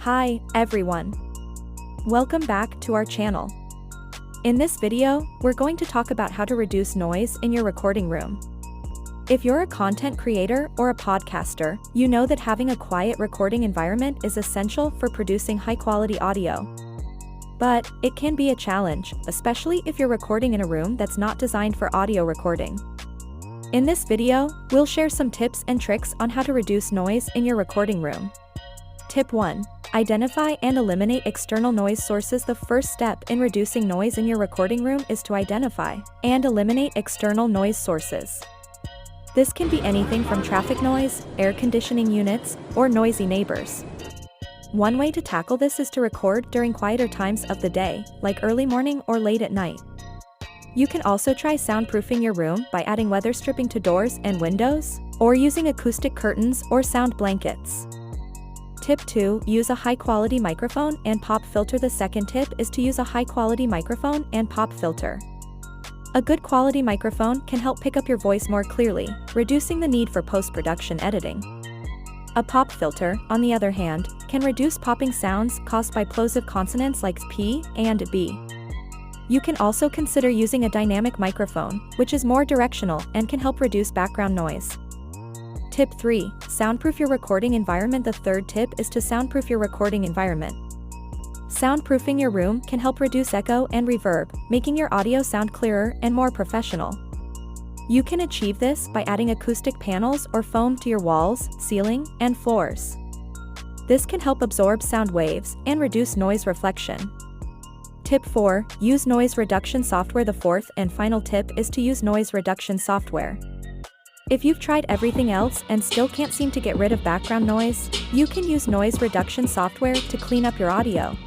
Hi, everyone. Welcome back to our channel. In this video, we're going to talk about how to reduce noise in your recording room. If you're a content creator or a podcaster, you know that having a quiet recording environment is essential for producing high-quality audio. But it can be a challenge, especially if you're recording in a room that's not designed for audio recording. In this video, we'll share some tips and tricks on how to reduce noise in your recording room. Tip 1. Identify and eliminate external noise sources. The first step in reducing noise in your recording room is to identify and eliminate external noise sources. This can be anything from traffic noise, air conditioning units, or noisy neighbors. One way to tackle this is to record during quieter times of the day, like early morning or late at night. You can also try soundproofing your room by adding weather stripping to doors and windows, or using acoustic curtains or sound blankets. Tip 2. Use a high-quality microphone and pop filter. The second tip is to use a high-quality microphone and pop filter. A good quality microphone can help pick up your voice more clearly, reducing the need for post-production editing. A pop filter, on the other hand, can reduce popping sounds caused by plosive consonants like P and B. You can also consider using a dynamic microphone, which is more directional and can help reduce background noise. Tip 3. Soundproof your recording environment. The third tip is to soundproof your recording environment. Soundproofing your room can help reduce echo and reverb, making your audio sound clearer and more professional. You can achieve this by adding acoustic panels or foam to your walls, ceiling, and floors. This can help absorb sound waves and reduce noise reflection. Tip 4. Use noise reduction software. The fourth and final tip is to use noise reduction software. If you've tried everything else and still can't seem to get rid of background noise, you can use noise reduction software to clean up your audio.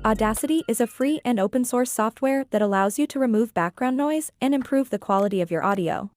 Audacity is a free and open-source software that allows you to remove background noise and improve the quality of your audio.